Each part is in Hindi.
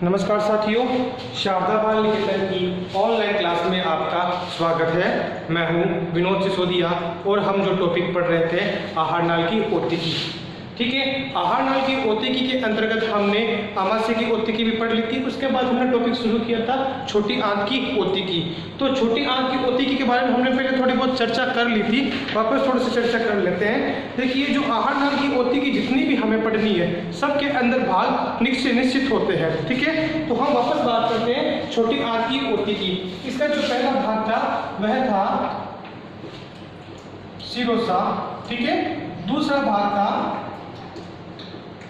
नमस्कार साथियों, शारदा बाल निकेतन की ऑनलाइन क्लास में आपका स्वागत है। मैं हूं विनोद सिसोदिया और हम जो टॉपिक पढ़ रहे थे आहार नाल की ओतिकी। ठीक है, आहार नाल की ओतिकी के अंतर्गत हमने आमाशय की ओतिकी भी पढ़ ली थी। उसके बाद हमने टॉपिक शुरू किया था छोटी आंत की ओतिकी। तो छोटी आंत की ओतिकी के बारे में हमने पहले थोड़ी बहुत चर्चा कर ली थी, वापस थोड़ी सी चर्चा कर लेते हैं। देखिए, जो आहार नाल की ओतिकी जितनी भी हमें पढ़नी है सबके अंदर भाग निश्चित होते हैं। ठीक है, तो हम वापस बात करते हैं छोटी आंत की ओतिकी। इसका जो पहला भाग था वह था शिरोसा। ठीक है, दूसरा भाग था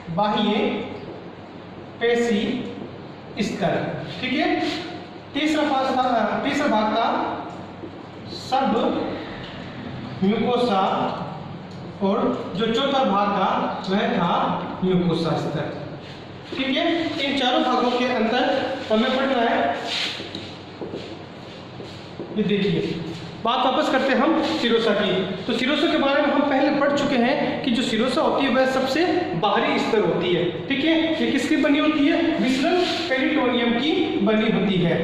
बाह्य पेशी स्तर। ठीक है, तीसरा भाग था सब म्यूकोसा और जो चौथा भाग था वह था म्यूकोसा स्तर। ठीक है, इन चारों भागों के अंदर हमें पढ़ना है। ये देखिए, बात वापस करते हैं हम शिरोसा की। तो शिरोसा के बारे में हम पहले पढ़ चुके हैं कि जो शिरोसा होती है वह सबसे बाहरी स्तर होती है। ठीक है, ये किसकी बनी होती है? विसरल पेरिटोनियम की बनी होती है।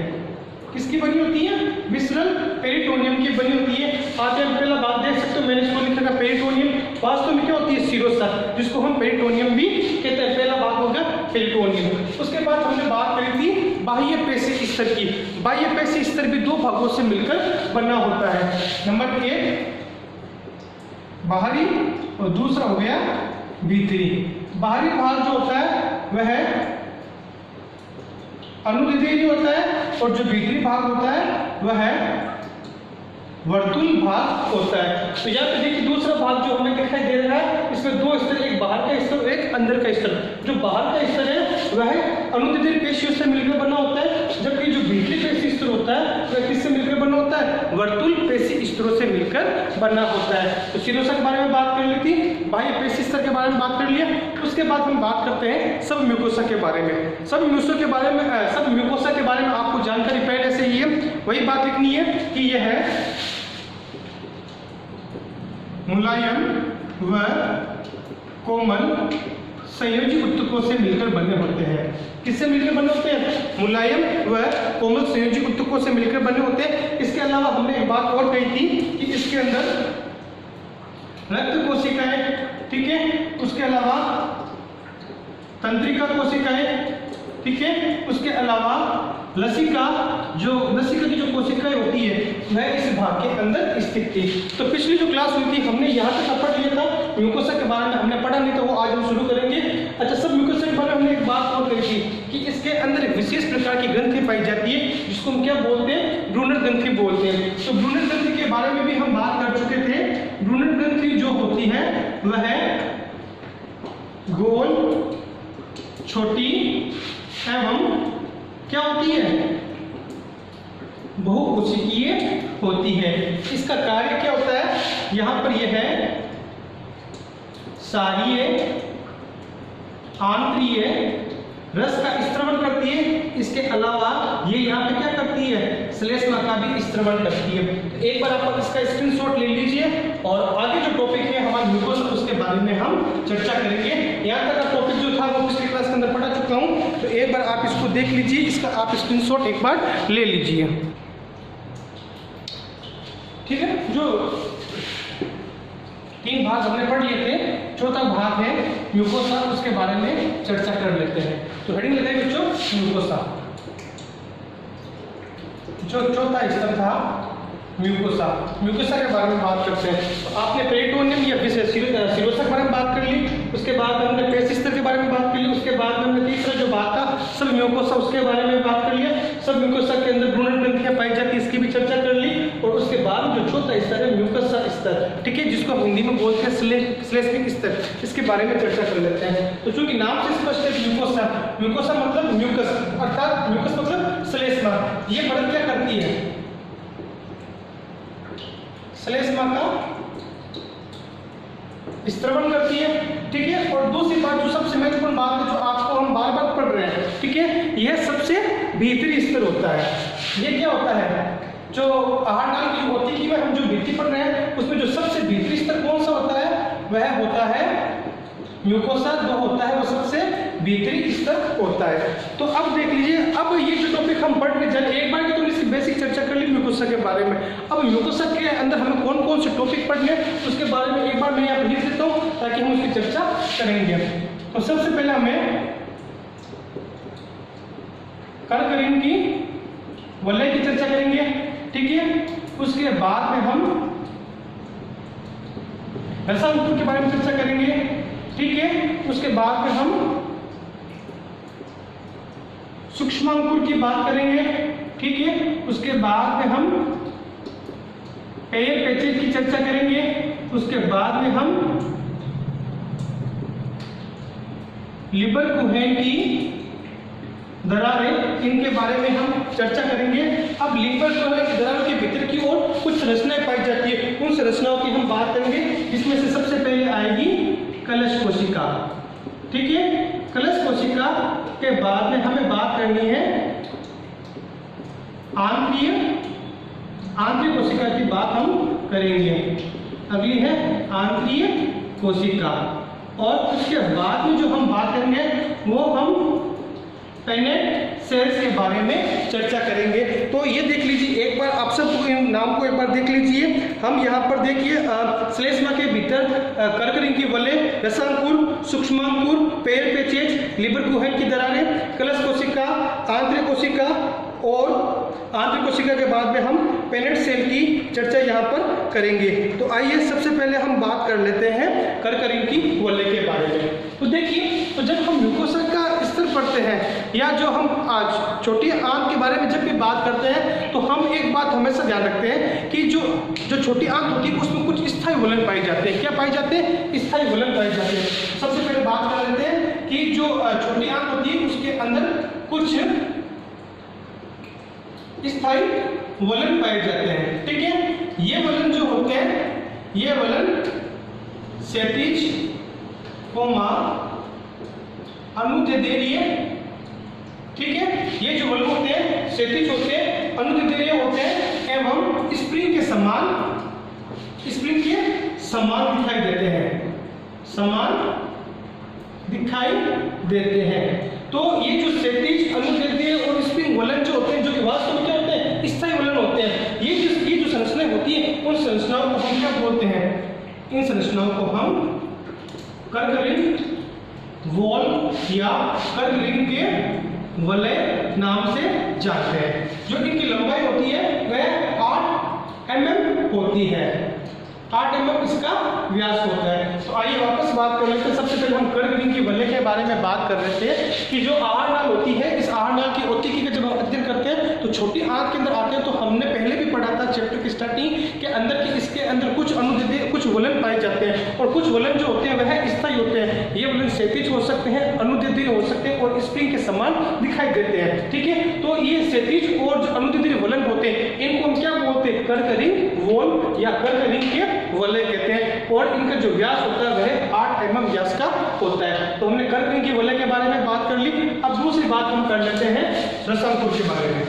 किसकी बनी होती है? विसरल पेरिटोनियम की बनी होती है। आगे हम पहला बात देख सकते हो, मैंने इसको लिखा था पेरिटोनियम। वास्तव में क्या होती है? शिरोसा, जिसको हम पेरिटोनियम भी कहते हैं। पहला भाग होगा पेरिटोनियम। उसके बाद हमने बात करी थी बाह्य पेशी स्तर की। बाह्य पेशी स्तर भी दो भागों से मिलकर बना होता है। नंबर एक बाहरी और दूसरा हो गया भीतरी। बाहरी भाग जो होता है वह अनुदैर्ध्य होता है और जो भीतरी भाग होता है वह वर्तुल भाग होता है। तो यहाँ पे देखिए, दूसरा भाग जो हमें दिखाई दे रहा है इसमें दो स्तर, एक बाहर का स्तर और एक अंदर का स्तर। जो बाहर का स्तर है वह अनुदैर्ध्य पेशियों से मिलकर बना होता है, जबकि जो भीतरी पेशी स्तर होता है वह किससे मिलकर बना होता है? वर्तुल पेशी स्तरों से मिलकर बना होता है। तो शिरोसा के बारे में बात कर ली थी, बाह्य पेशी स्तर के बारे में बात कर लिया। उसके बाद हम बात करते हैं सब म्यूकोसा के बारे में। सब म्यूकोसा के बारे में आपको जानकारी पहले से ही है, वही बात लिखनी है कि यह है मुलायम व कोमल संयोजी ऊतकों से मिलकर बने होते हैं। किससे मिलकर बने होते हैं? मुलायम व कोमल संयोजी ऊतकों से मिलकर बने होते हैं। इसके अलावा हमने एक बात और कही थी कि इसके अंदर रक्त कोशिकाएं, ठीक है, उसके अलावा तंत्रिका कोशिकाएं, ठीक है, उसके अलावा लसिका की जो कोशिकाएं होती है वह इस भाग के अंदर स्थित थी। तो पिछली जो क्लास हुई थी हमने यहाँ तक पढ़ लिया था। म्यूकोसा के बारे में हमने पढ़ा नहीं था, वो आज हम शुरू करेंगे। अच्छा, सब म्यूकोसा के बारे में हमने एक बात और कही थी कि इसके अंदर एक विशेष प्रकार की ग्रंथि पाई जाती है जिसको हम क्या बोलते हैं? ब्रूनर ग्रंथि बोलते हैं। तो ब्रूनर ग्रंथि के बारे में भी हम बात कर चुके थे। ब्रूनर ग्रंथि जो होती है वह गोल, छोटी एवं क्या होती है? बहुकोशिकीय होती है। इसका कार्य क्या होता है? यहां पर यह है सारीय आंत्रीय रस का स्त्रवण करती है। इसके अलावा ये यहाँ पे क्या करती है? श्लेष्मा का भी स्त्रवण करती है। एक बार आप इसका स्क्रीनशॉट ले लीजिए और आगे जो टॉपिक है हमारा म्यूकोसा उसके बारे में हम चर्चा करेंगे। यहाँ तक का टॉपिक जो था वो पिछली क्लास के अंदर पढ़ा चुका हूँ, तो एक बार आप इसको देख लीजिए, इसका आप स्क्रीनशॉट एक बार ले लीजिए। ठीक है, जो तीन भाग हमने पढ़ लिए थे, चौथा भाग है म्यूकोसा, उसके बारे में चर्चा कर लेते हैं। तो हेडिंग लगाइए बच्चों, म्यूकोसा। जो चौथा स्तर था म्यूकोसा के बारे में बात करते हैं। तो आपने पेरिटोनियम या शिरोसा के बारे में बात कर ली, उसके बाद हमने पेशी स्तर के बारे में बात कर ली, उसके बाद हमने तीसरा जो बात था सब म्यूकोसा, उसके बारे में बात कर लिया। सब म्यूकोसा के अंदर ब्रूनर ग्रंथियां पाई जाती है, इसकी भी चर्चा कर ली। और उसके बाद जो चौथा स्तर है म्यूकोसा स्तर, ठीक है, जिसको हम हिंदी में बोलते हैं श्लेष्मिक स्तर, इसके बारे में चर्चा कर लेते हैं। तो चूंकि नाम से स्पष्ट है म्यूकोसा मतलब म्यूकस, अर्थात म्यूकस मतलब श्लेष्मा। ये परत क्या करती है? श्लेष्मा का स्त्रवण करती है। ठीक है, और दूसरी बात जो सबसे महत्वपूर्ण बात है जो आपको हम बार बार पढ़ रहे हैं, ठीक है, यह सबसे भीतरी स्तर होता है। ये क्या होता है? जो आहार नाल की ओतिकी में हम जो भीतरी पढ़ रहे हैं उसमें जो सबसे भीतरी स्तर कौन सा होता है? वह होता है म्यूकोसा। जो होता है वो सबसे भीतरी स्तर होता है। तो अब देख लीजिए, अब ये जो टॉपिक हम पढ़ के चले, एक बार की तो इसकी बेसिक चर्चा कर ली म्यूकोसा के बारे में। अब म्यूकोसा के अंदर हमें कौन कौन से टॉपिक पढ़ने उसके बारे में एक बार मैं यहाँ पर लिख देता हूँ ताकि हम उसकी चर्चा करेंगे। तो सबसे पहले हमें कर्करीन की वलय की चर्चा करेंगे, ठीक है। उसके बाद में हम रसांकुर के बारे में चर्चा करेंगे, ठीक है। उसके बाद में हम सूक्ष्मांकुर की बात करेंगे, ठीक है। उसके बाद में हम पेयर पेचेज की चर्चा करेंगे। उसके बाद में हम लिबर कुहेन की दरारें, इनके बारे में हम चर्चा करेंगे। अब लिबर कुहेन की दरारों के भीतर की ओर कुछ संरचनाएं पाई जाती है, उन संरचनाओं की हम बात करेंगे। इसमें से सबसे पहले आएगी कलश कोशिका, ठीक है। कलश कोशिका के बाद में हमें बात करनी है आंतरिक कोशिका की बात हम करेंगे। अगली है आंतरिक कोशिका, और उसके बाद में जो हम बात करेंगे वो हम पेनेट सेल्स के बारे में चर्चा करेंगे। तो ये देख लीजिए, एक बार आप सब नाम को एक बार देख लीजिए। हम यहाँ पर देखिए श्लेष्मा के भीतर कर्करीन की वलय, रसांकुर, सूक्ष्मांकुर, पेयर पेचेज, लिबर कुहेन की दरारें, कलश कोशिका, आंतरिक कोशिका, और आंतरिक कोशिका के बाद में हम पेनेट सेल की चर्चा यहाँ पर करेंगे। तो आइए सबसे पहले हम बात कर लेते हैं कर्करीन की वलय के बारे में। तो देखिए, तो जब हम म्यूकोसा का स्तर पढ़ते हैं या जो हम आज छोटी आंत के बारे में जब भी बात करते हैं, तो हम एक बात हमेशा ध्यान रखते हैं कि जो छोटी आंत होती है उसमें कुछ स्थायी वलन पाए जाते हैं। क्या पाए जाते हैं? स्थायी वलन पाए जाते हैं। सबसे पहले बात कर लेते हैं कि जो छोटी आंत होती है उसके अंदर कुछ स्थायी वलन पाए जाते हैं, ठीक है। ये वलन जो होते हैं, ये वलन क्षैतिज, अनुदैर्ध्य, ठीक है। ये जो वलन होते हैं क्षैतिज होते हैं, अनुदैर्ध्य होते हैं एवं स्प्रिंग के समान दिखाई देते हैं, तो ये जो क्षैतिज, अनुदैर्ध्य और स्प्रिंग वलन जो होते हैं, जो कि वास्तव में क्या होते हैं? स्थायी वलन होते हैं। ये जो संरचनाएं होती है, उन संरचनाओं को हम क्या बोलते हैं? इन संरचनाओं को हम कर्करीन वॉल या कर्करीन के वलय नाम से जानते हैं। जो इनकी लंबाई होती है वह 8 mm होती है, 8 mm इसका व्यास होता है। तो आइए वापस बात कर लेते हैं। सबसे पहले हम कर्करीन की वलय के बारे में बात कर रहे थे कि जो आहार नाल होती है, इस आहार नाल की औतिकी का जब हम अध्ययन करते हैं तो छोटी आंत के अंदर आते हैं। तो हमने पहले भी पढ़ा था चैप्टर की स्टार्टिंग के अंदर कि इसके अंदर कुछ अनुदैर्ध्य, कुछ वलन पाए जाते हैं, और कुछ वलन जो होते हैं वह स्थायी होते हैं। ये वलन क्षैतिज हो सकते हैं, अनुदैर्ध्य हो सकते हैं और स्प्रिंग के समान दिखाई देते हैं, ठीक है। तो ये क्षैतिज और जो अनुदैर्ध्य वलन होते हैं, इनको हम क्या बोलते हैं? कर्करीन वॉल या कर्करीन के वलय कहते हैं। और इनका जो व्यास होता है वह 8 mm व्यास का होता है। तो हमने कर्करीन की वलय के बारे में बात कर ली। अब दूसरी बात हम कर लेते हैं रसांकुर के बारे में।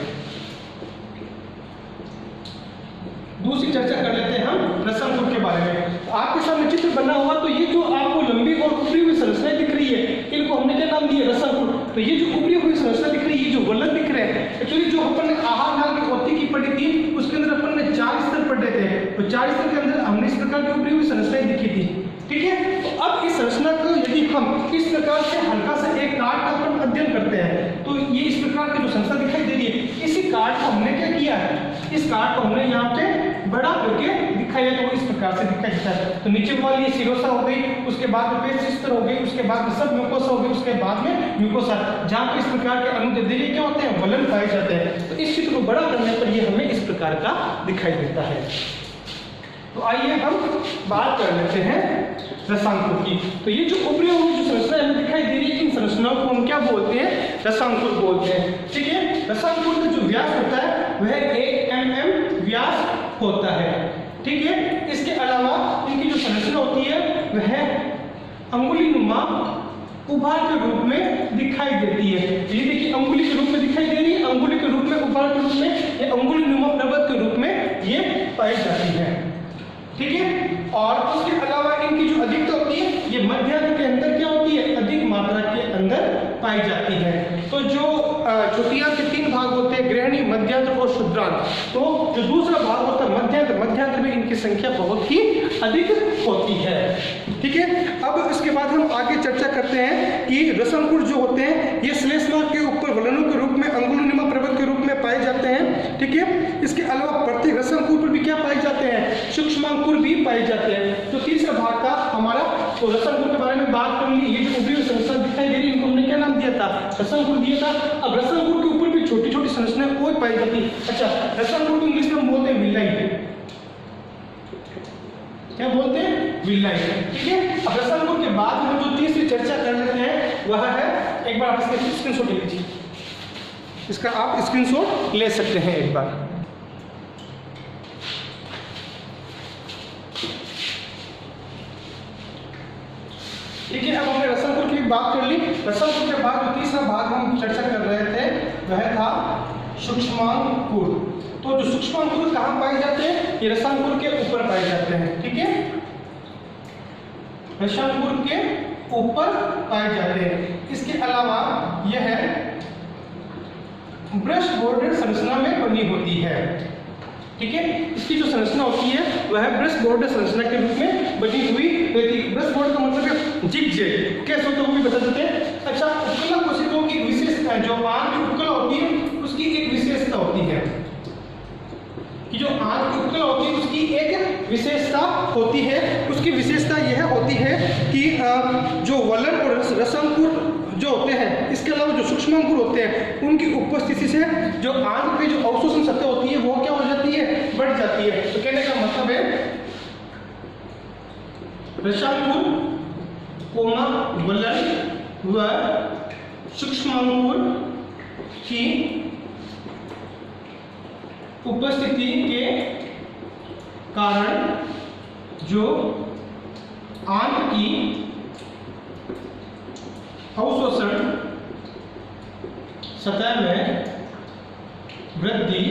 दूसरी चर्चा कर लेते हैं हम रसांकुर के बारे में। तो आपके सामने चित्र बना हुआ, तो ये जो आपको लंबी और उभरी हुई संरचनाएं दिख रही है, इनको हमने क्या नाम दिया? रसांकुर। तो ये जो उभरी हुई संरचना दिख रही है, ये जो वलन दिख रहे हैं, एक्चुअली जो अपन ने आहार नाल की औतिकी पढ़ी थी उसके अंदर अपन ने 4 स्तर पढ़े थे। तो 4 स्तर के अंदर हमने इस प्रकार की उभरी हुई संरचनाएं दिखी थी, ठीक है। तो अब इस संरचना को यदि हम इस प्रकार से हल्का सा एक कार्ड का अपन अध्ययन करते हैं, तो ये इस प्रकार की जो संरचना दिखाई दे रही है, इसी कार्ड को हमने क्या किया है? इस कार्ड को हमने यहाँ पे बड़ा करके दिखाया, तो इस प्रकार से दिखाई देता है। तो नीचे वाली ये सिरोसा हो गई, उसके बाद में पेशिस्तर हो गई, उसके बाद में सब म्यूकोसा हो गई, उसके बाद में म्यूकोसा, जहाँ पे इस प्रकार के अनुदैर्ध्य क्या होते हैं? वलन पाए जाते हैं। तो इस चित्र को बड़ा करने पर ये हमें इस प्रकार का दिखाई देता है। तो आइए हम बात कर लेते हैं रसांकुर की। तो ये जो उभरी हुई जो संरचना हमें दिखाई दे रही है, इन संरचनाओं को हम क्या बोलते हैं? रसांकुर बोलते हैं, ठीक है। रसांकुर का जो व्यास होता है वह 1 mm व्यास होता है, ठीक है। इसके अलावा इनकी जो संरचना होती है वह अंगुलीनुमा उभार के रूप में दिखाई देती है। ये देखिए अंगुली के रूप में दिखाई दे रही है, अंगुली के रूप में, उभार के रूप में, ये अंगुलीनुमा प्रबंध के रूप में ये पाई जाती है, ठीक है। और उसके अलावा इनकी जो अधिकता होती है, ये मध्यांग के अंदर क्या होती है? अधिक मात्रा के अंदर पाई जाती है। तो जो चुटिया के 3 भाग होते हैं, गृहिणी, मध्यांत्र और शुद्रांत। तो जो दूसरा भाग होता है मध्यांत्र, मध्यांत्र में इनकी संख्या बहुत ही अधिक होती है। ठीक है, अब इसके बाद हम आगे चर्चा करते हैं कि रसंकुर जो होते हैं ये श्लेष्मा के ऊपर वलनों के रूप में अंगुलिनिमा पर्वत के रूप में पाए जाते हैं। ठीक है, इसके अलावा प्रत्येक रसंकुर पर भी क्या पाए जाते हैं, सूक्ष्मांकुर भी पाए जाते हैं। तो तीसरा भाग था हमारा, तो रसंकुर के बारे में बात कर ली। ये जो उभरी हुई संरचना दिखाई दे रही है, इनको हमने क्या नाम दिया था, रसंकुर दिया था। अब रसंकुर के ऊपर भी छोटी छोटी संरचनाएं और पाई जाती है। अच्छा, रसंकुर को इंग्लिश में हम बोलते हैं विलाई, क्या बोलते हैं, विलाई। ठीक है, अब रसंकुर के बाद हम जो तीसरी चर्चा कर लेते हैं वह है, एक बार आप इसका स्क्रीनशॉट ले लीजिए, इसका आप स्क्रीनशॉट ले सकते हैं एक बार। ठीक है, अब हमने रसंकुर की बात कर ली। रसंकुर के बाद जो तीसरा भाग हम चर्चा कर रहे थे वह था सूक्ष्मांकुर। तो जो सूक्ष्मांकुर कहाँ पाए जाते हैं, ये रसांकुर के ऊपर पाए जाते हैं। ठीक है, रसांकुर के ऊपर पाए जाते हैं। इसके अलावा यह ब्रश बॉर्डर संरचना में बनी होती है। ठीक है, इसकी जो संरचना होती है वह ब्रश बॉर्डर संरचना के रूप में बनी हुई रहती है। ब्रश बॉर्डर का मतलब है जिग-जैग, कैसे होता है वो भी बता देते हैं। अच्छा, उपकला कोशिकाओं की विशेषता, जो आंत की उपकला होती है उसकी एक विशेषता होती है, कि जो आंत की उपकला होती है उसकी एक विशेषता होती है। उसकी विशेषता यह होती है कि जो वलन और रसंकुर जो होते हैं, इसके अलावा जो सूक्ष्मांकुर होते हैं उनकी उपस्थिति से जो आंत की जो अवशोषण सतह होती है वो क्या हो जाती है, बढ़ जाती है। तो कहने का मतलब है रसांकुर, वलन व सूक्ष्मांकुर की उपस्थिति के कारण जो आंत की अवशोषण सतह में वृद्धि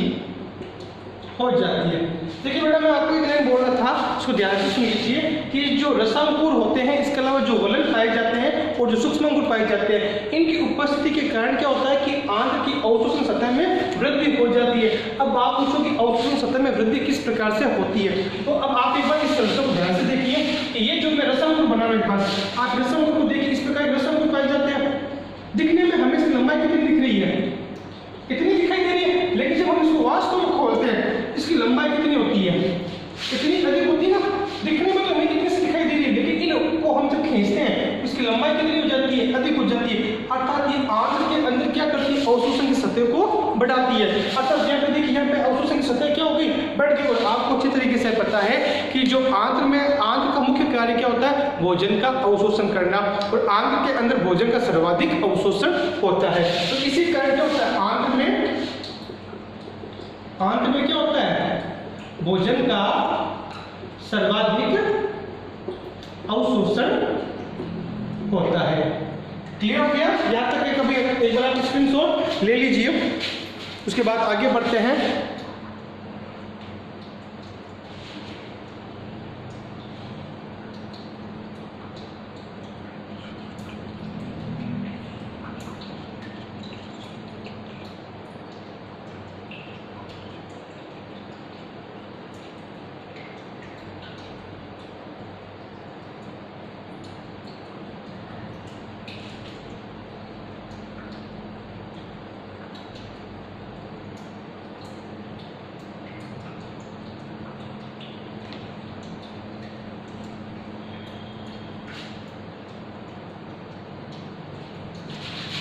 हो जाती है। देखिए बेटा, मैं आपको एक लाइन बोल रहा था, उसको ध्यान से सुन लीजिए कि जो रसांकुर होते हैं, इसके अलावा जो वलन पाए जाते हैं और जो सूक्ष्मांकुर पाए जाते हैं, इनकी उपस्थिति के कारण क्या होता है कि आंत की अवशोषण सतह में वृद्धि हो जाती है। अब आप पूछो कि अवशोषण सतह में वृद्धि किस प्रकार से होती है, तो अब आप एक बार इस संरचना को ध्यान से देखिए कि ये जो मैं रसांकुर बना रहा हूं पास, आप रसांकुर को देखिए, इस प्रकार रसांकुर पाए जाते हैं। दिखने में हमें इसकी लंबाई कितनी दिख रही है, इतनी दिखाई दे रही है, लेकिन जब हम इसको वास्तव में खोलते हैं इसकी लंबाई कितनी होती है, इतनी अधिक होती है ना। दिखने में तो हमें इतनी सी दिखाई दे रही है, लेकिन इनको हम जब खींचते हैं इसकी लंबाई कितनी हो जाती है, अधिक हो जाती है। अर्थात ये आंत के अंदर क्या करती है, अवशोषण की सतह को बढ़ाती है। अर्थात यहाँ पे देखिए, यहाँ पे अवशोषण की सतह क्या हो गई, बढ़ गई। और आपको अच्छी तरीके से पता है कि जो आंत का मुख्य कार्य क्या होता है, भोजन का अवशोषण करना, और आंत के अंदर भोजन का सर्वाधिक अवशोषण होता है। तो इसी कारण क्या होता है, आंत में क्या होता है, भोजन का सर्वाधिक अवशोषण होता है। क्लियर हो गया, यहाँ तक है। कभी एक बार आप स्क्रीनशॉट ले लीजिए, उसके बाद आगे बढ़ते हैं।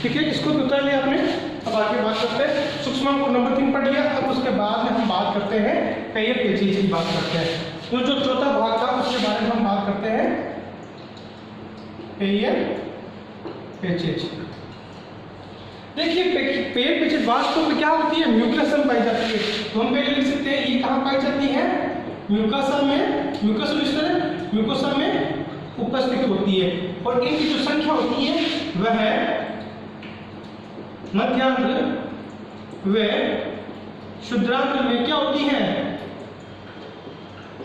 ठीक है, इसको भी उतार लिया आपने। अब आगे बात करते हैं, सूक्ष्मांकुर नंबर 3 पढ़ लिया। अब उसके बाद में हम बात करते हैं पेयर पेचीज की बात करते हैं। तो जो चौथा भाग था उसके बारे में हम बात करते हैं, पेयर पेचीज। देखिए, पेयर पेचीज वास्तव में क्या होती है, म्यूकस में पाई जाती है। तो हम पहले लिख सकते हैं, ये कहाँ पाई जाती है, म्यूकोसा में, म्यूकोसा में उपस्थित होती है। और इनकी जो संख्या होती है वह मध्यांत्र व शुद्रांत्र में क्या होती है,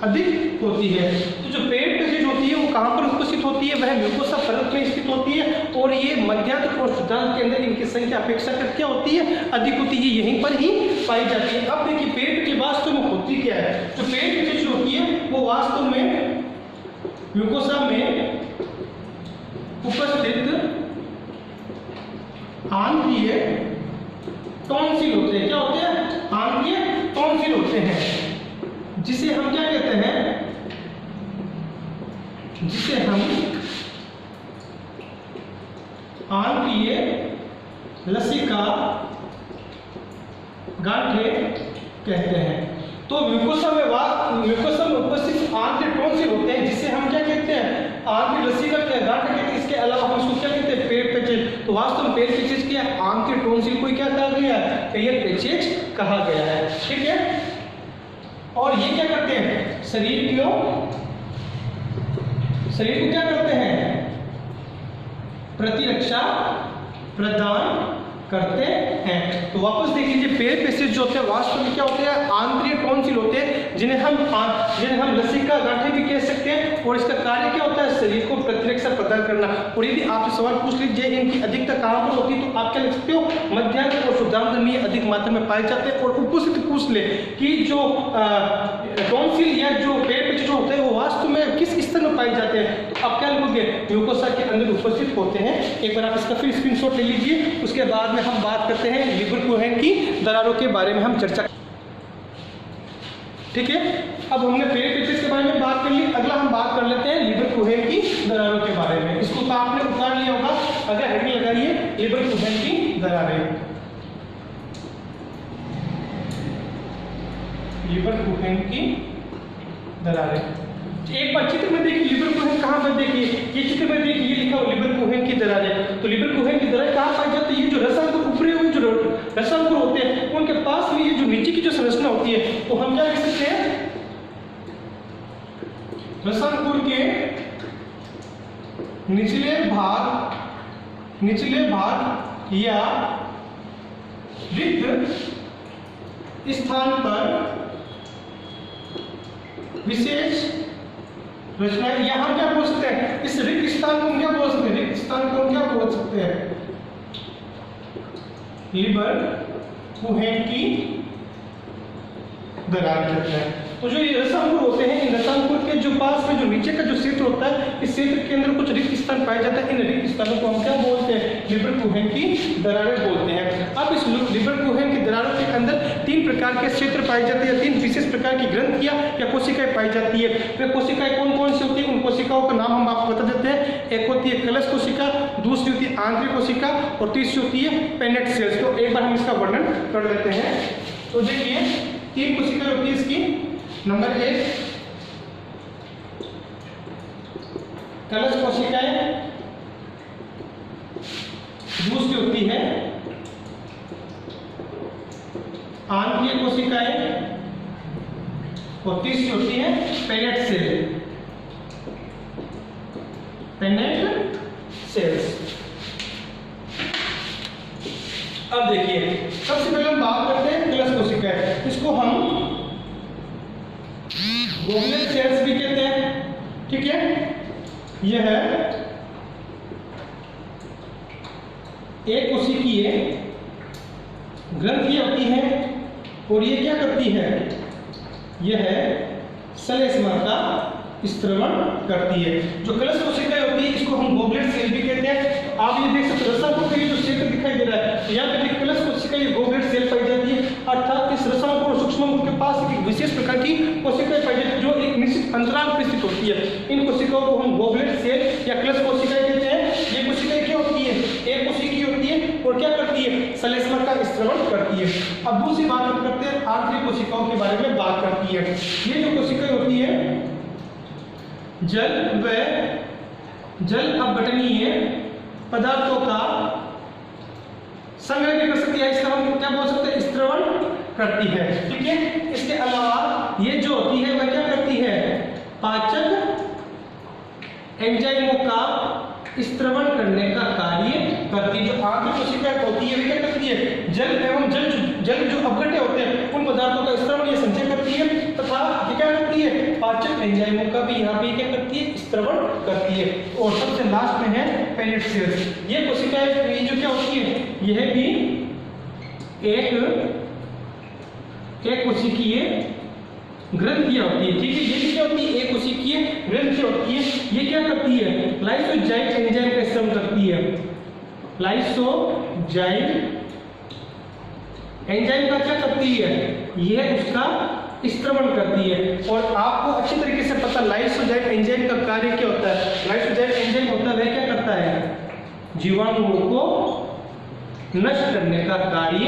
अधिक होती है। तो जो पेट पेशिश होती है वो कहाँ पर उपस्थित होती है, वह म्यूकोसा परत में स्थित होती है और ये मध्यांतर और शुद्धांत के अंदर इनकी संख्या अपेक्षाकृत क्या होती है, अधिक होती है, यहीं पर ही पाई जाती है। अब देखिए पेट पेशिश वास्तव में होती क्या है। जो पेट पेशिश होती है वो वास्तव में म्यूकोसा में उपस्थित आंतरीय टॉन्सिल होते हैं। क्या होते हैं, आंतरीय टॉन्सिल होते हैं, जिसे हम क्या कहते हैं, जिसे हम आंतरीय लसिका गांठे कहते हैं। तो म्यूकोसा में उपस्थित आंतरिक टॉन्सिल होते हैं, जिसे हम क्या कहते हैं, आंतरिक लसिका गांठे कहते हैं। इसके अलावा हम इसको क्या कहते हैं, पेट पेशिश। तो वास्तव में पेट पेशिश क्या है, आंतरिक टॉन्सिल को क्या कहा गया है, पेट पेशिश कहा गया है। ठीक है, और ये क्या करते हैं, शरीर को क्या करते हैं, प्रतिरक्षा प्रदान करते हैं। तो वापस देख लीजिए, पेट पेशिश जो होते हैं वास्तव में क्या होते हैं, आंतरिक टॉन्सिल होते हैं, जिन्हें हम लसिका गांठे भी कह सकते हैं। और इसका कार्य क्या होता है, शरीर को प्रतिरक्षा प्रदान करना। और यदि आपसे सवाल पूछ लीजिए इनकी अधिकता कहाँ पर होती है, तो आप क्या लिख सकते हो, मध्यांतर और शुद्धांत में अधिक मात्रा में पाए जाते हैं। और उपस्थित पूछ ले कि जो टॉन्सिल या जो पेट पेशिश होते हैं वो वास्तव में किस स्तर में पाए जाते हैं, तो आप क्या लिखोगे, म्यूकोसा के अंदर उपस्थित होते हैं। एक बार आप इसका फिर स्क्रीनशॉट ले लीजिए। उसके बाद में हम बात करते हैं लिबर कोहेन की दरारों के बारे में हम चर्चा। ठीक है, अब हमने पेट पेशिश के बारे में बात कर ली, अगला हम बात कर लेते हैं लिबर कोहेन की दरारों के बारे में। इसको तो आपने उतार लिया होगा, अगर हेडिंग लगाइए लिबर कोहेन की दरारें। लिबर कोहेन की दरारें, एक बार चित्र में देखिए लिबर कोहेन कहाँ पर, देखिए ये चित्र में देखिए, ये लिखा हुआ लिबर कोहेन की दरारें। तो लिबर कोहेन की दरारें कहाँ पाई जाती है, ये जो रसांकुर उभरे हुए जो रसांकुर होते हैं उनके पास में ये जो नीचे की जो संरचना होती है, तो हम क्या लिख सकते हैं, रसांकुर के निचले भाग या रिक्त स्थान पर विशेष रचना, या हम क्या बोल सकते हैं, इस रिक्त स्थान को हम क्या बोल सकते हैं, रिक्त स्थान को हम क्या बोल सकते हैं, लिबर कोहेन की दरार कहते हैं। तो जो ये रसांकुर होते हैं, इन रसांकुर के जो पास में जो नीचे का जो क्षेत्र होता है, इस क्षेत्र के अंदर कुछ रिक्त स्थान पाया जाता है। इन रिक्त स्थानों को हम क्या बोलते हैं, लिबर कोहेन की दरारें बोलते हैं। अब इस लिबर कोहेन की दरारों के अंदर 3 प्रकार के क्षेत्र पाए जाते हैं, 3 विशेष प्रकार की ग्रंथियां या कोशिकाएं पाई जाती है। वे कोशिकाएं कौन कौन सी होती है, उन कोशिकाओं का नाम हम आपको बता देते हैं। एक होती है कलश कोशिका, दूसरी होती है आंतरिक कोशिका और तीसरी होती है पेनेट सेल्स। तो एक बार हम इसका वर्णन कर लेते हैं। तो देखिए 3 कोशिकाएं होती है इसकी। नंबर 1 कलश कोशिकाएं, दूसरी होती है आंतरिक कोशिकाएं और तीसरी होती है पेनेट सेल, पेनेट सेल्स। अब देखिए सबसे पहले हम बात करते हैं कलश कोशिकाएं। इसको हम गोगलेट सेल्स भी कहते हैं। ठीक है, यह एक कोशिकीय ग्रंथि होती है और ये क्या करती है, यह श्लेष्मा का स्त्रवण करती है। जो कलश कोशिकाएं होती है इसको हम गोगलेट सेल भी कहते हैं। तो आप ये देख सकते हैं रसांकुर का ये जो क्षेत्र दिखाई दे रहा है, तो यहाँ पे कलश कोशिका ये गोगलेट सेल पाई जाती है। अर्थात इस रसांकुर और सूक्ष्मांकुर के पास एक विशेष प्रकार की कोशिकाएं पाई जाती है जो एक निश्चित अंतराल पर स्थित होती है। इन कोशिकाओं को हम गोगलेट सेल या कलश कोशिकाएं कहते हैं। ये कोशिकाएं क्या होती है, एक कोशिकीय होती है और क्या करती है, श्लेष्मा का स्त्रवण करती है। अब दूसरी बात हम करते हैं आंतरिक कोशिकाओं के बारे में बात करती है। ये जो कोशिकाएं होती है जल अपघटनीय पदार्थों का संग्रह भी कर सकती है, इसका हम क्या बोल सकते हैं, स्त्रवण करती है। ठीक है, इसके अलावा ये जो होती है वह क्या करती है, पाचक एंजाइमों का स्त्रवण करने का कार्य करती है। जो आंतरिक कोशिकाएं होती है वे क्या करती है, जल एवं जल जो अपघटे होते हैं उन पदार्थों का स्त्रवण या संचय करती है, तथा ये क्या करती है, पाचक एंजाइमों का भी यहाँ पे क्या करती है, स्त्रवण करती है। और सबसे लास्ट में है पेनेट सेल्स। ये कोशिकाएं ये जो क्या होती है, यह भी एक कोशिकीय ग्रंथियां होती है, ठीक है। ये भी क्या होती है, एक कोशिकीय ग्रंथियां होती है। ये क्या करती है, लाइसोजाइम एंजाइम का स्त्रवण करती है। लाइसोजाइम एंजाइम का क्या करती है, यह उसका स्त्रवण करती है। और आपको अच्छी तरीके से पता लाइसोजाइम एंजाइम का कार्य क्या होता है। लाइसोजाइम एंजाइम होता है वह क्या करता है, जीवाणुओं को नष्ट करने का कार्य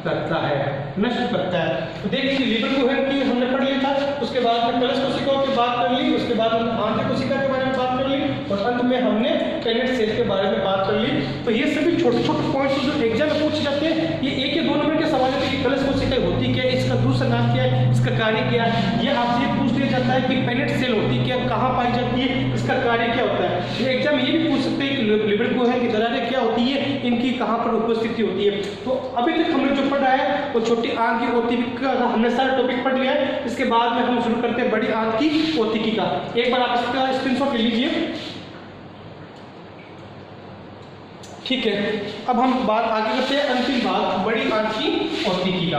करता है, नष्ट करता है। तो देखिए लिवर कोहेरेंट की हमने पढ़ लिया था, उसके बाद में कलश कोशिकाओं की बात कर ली, उसके बाद में आंतरिक कोशिका के बारे में बात कर ली, और अंत में हमने पेनेट सेल के बारे में बात कर ली। तो ये सभी छोटे छोटे पॉइंट्स जो एग्जाम में पूछे जाते हैं, ये 1 या 2 नंबर के सवाल है कि कलश कोशिका होती क्या है, इसका दूसरा नाम क्या है, इसका कार्य क्या है। ये आपसे पूछ लिया जाता है कि पेनेट सेल होती क्या, कहाँ पाई जाती है, इसका कार्य क्या होता है। ये एग्जाम ये भी पूछ सकते हैं कि लिवर कोहेरेंट की दरारें क्या होती है, इनकी कहाँ पर उपस्थिति होती है। तो अभी तक हमने जो पढ़ा है वो छोटी आंत की ओतिकी का हमने सारा टॉपिक पढ़ लिया है। इसके बाद में हम शुरू करते हैं बड़ी आंत की ओतिकी का। एक बार आप इसका स्क्रीनशॉट ले लीजिए, ठीक है। अब हम बात आगे करते हैं अंतिम बात बड़ी आंत की ओतिकी का।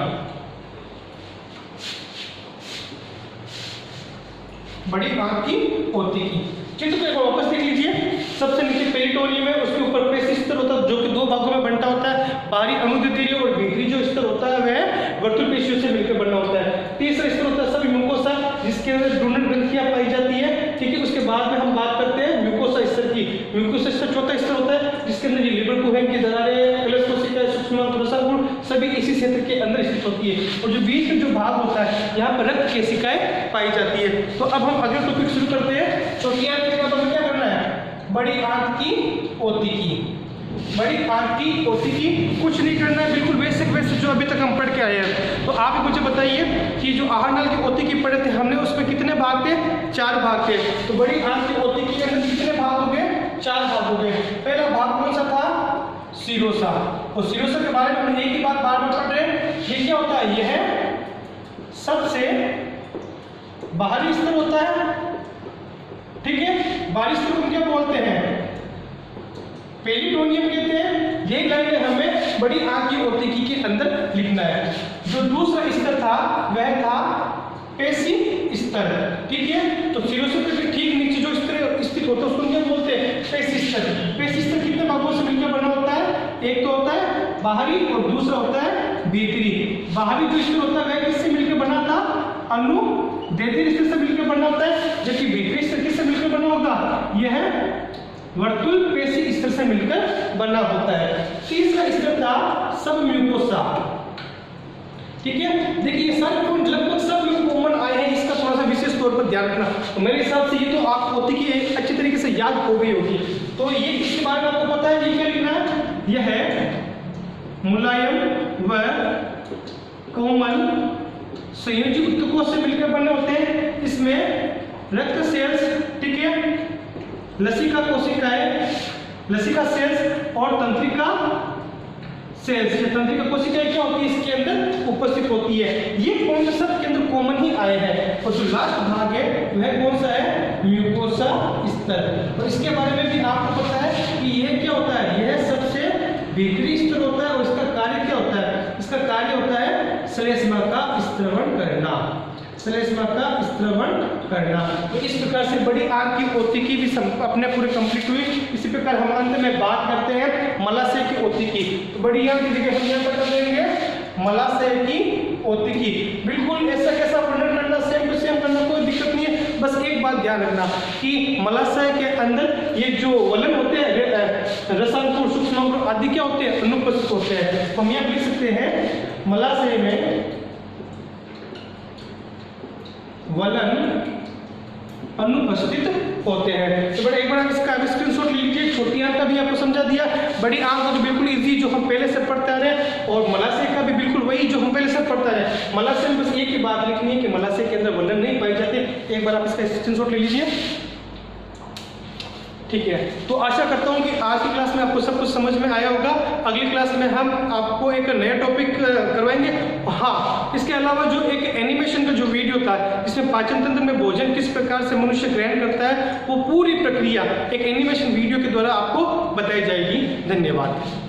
बड़ी आंत की ओतिकी चित्र को एक बार वापस देख लीजिए। सबसे नीचे पेरिटोनियम है, उसके ऊपर पेशी स्तर होता है जो कि 2 भागों में बंटा होता है। बाहरी अनुद्वीतीय और भीतरी जो स्तर होता है वह वर्तुल पेशियों से मिलकर बना होता है। तीसरा स्तर होता है सब म्यूकोसा, जिसके अंदर ड्रूनेट ग्रंथियां पाई जाती है, ठीक है। उसके बाद में हम बात करते हैं म्यूकोसा स्तर की। म्यूकोसा स्तर चौथा स्तर होता है, जिसके अंदर ये लिवर कोहेरेंट की दरारें, कलश कोशिका, सूक्ष्माणु, रसागुण सभी इसी क्षेत्र के अंदर स्थित होती है। और जो बीच में जो भाग होता है, यहाँ पर रक्त केशिकाएं पाई जाती है। तो अब हम अगला टॉपिक शुरू करते हैं। छोटी आंत के बाद हमें क्या करना है, बड़ी आंत की ओतिकी। बड़ी आंत की ओतिकी कुछ नहीं करना है, बिल्कुल बेसिक जो अभी तक हम पढ़ के आए हैं। तो आप मुझे बताइए कि जो आहार नाल की ओतिकी पढ़े थे हमने, उसमें कितने भाग थे, 4 भाग थे। तो बड़ी आंत की ओतिकी के अंदर कितने भाग हो गए, 4 भाग हो गए। पहला भाग कौन सा था, सिरोसा। और सिरोसा के बारे में हम एक ही बात बार बार पढ़ रहे हैं। ये क्या होता है, यह सबसे बाहरी स्तर होता है, ठीक है। बाहरी स्तर को क्या बोलते हैं, पेरिटोनियम कहते हैं। ये लाइन हमें बड़ी आंत की ओतिकी के अंदर लिखना है। जो दूसरा स्तर था वह था पेशी स्तर, ठीक है। तो सिरोसा के ठीक नीचे जो स्तर स्थित होता है उसको क्या बोलते हैं, पेशी स्तर। पेशी स्तर कितने भागों से मिलकर बना होता है, एक तो होता है बाहरी और दूसरा होता है भीतरी। बाहरी जो स्तर होता है वह किससे मिलकर बना था, अनुदैर्ध्य स्तर से मिलकर बना होता है, जबकि भीतरी स्तर किससे मिलकर बना होगा, यह वर्तुल पेशी स्तर से मिलकर बना होता है। तीसरा स्तर था सब म्यूकोसा, ठीक है। देखिए ये सारे पॉइंट लगभग सब लोग कॉमन आए हैं, इसका थोड़ा सा विशेष तौर पर ध्यान रखना। तो मेरे हिसाब से ये तो आपको ओतिकी अच्छी तरीके से याद हो गई होगी। तो ये इसके बारे में आपको पता है, ये क्या लिखना है, यह है मुलायम व कोमल संयोजी ऊतकों से मिलकर बने होते हैं। इसमें रक्त सेल्स, ठीक है, लसिका कोशिकाएं, लसिका सेल्स और तंत्रिका सेल्स, ये तंत्रिका कोशिकाएं क्या होती है इसके अंदर उपस्थित होती है। ये पॉइंट सब के अंदर कॉमन ही आए हैं। और जो लास्ट भाग है वह कौन सा है, म्यूकोसा स्तर। और इसके बारे में भी आपको पता है कि यह क्या होता है, यह सबसे भीतरी स्तर होता है। और इसका कार्य क्या होता है, इसका कार्य होता है श्लेष्मा का स्त्रवण करना, श्लेष्मा का स्त्रवण करना। तो इस प्रकार से बड़ी आंत की ओतिकी भी अपने पूरे कंप्लीट हुई। इसी प्रकार हम अंत में बात करते हैं मलाशय की ओतिकी। तो बड़ी आंत की जगह हम यहाँ पर कर देंगे मलाशय की ओतिकी। बिल्कुल ऐसा कैसा वर्णन करना, सेम टू सेम करना, कोई दिक्कत नहीं है। बस एक बात ध्यान रखना कि मलाशय के अंदर ये जो वलन होते हैं, रसांकुर, सूक्ष्माणु आदि क्या होते हैं, अनुपस्थित होते हैं। तो हम यहाँ लिख सकते हैं मलाशय में वलन अनुपस्थित होते हैं। तो बड़ा एक बार इसका स्क्रीनशॉट ले लीजिए। छोटी आंत का भी आपको समझा दिया, बड़ी आंत का तो बिल्कुल इजी जो हम पहले से पढ़ते आ रहे हैं, और मलाशय का भी बिल्कुल वही जो हम पहले से पढ़ते आ रहे हैं। मलाशय में बस एक ही बात लिखनी है कि मलाशय के अंदर वलन नहीं पाई जाते। एक बार आप इसका स्क्रीनशॉट ले लीजिए। ठीक है, तो आशा करता हूँ कि आज की क्लास में आपको सब कुछ समझ में आया होगा। अगली क्लास में हम आपको एक नया टॉपिक करवाएंगे। हाँ, इसके अलावा जो एक एनिमेशन का जो वीडियो था जिसमें पाचन तंत्र में भोजन किस प्रकार से मनुष्य ग्रहण करता है, वो पूरी प्रक्रिया एक एनिमेशन वीडियो के द्वारा आपको बताई जाएगी। धन्यवाद।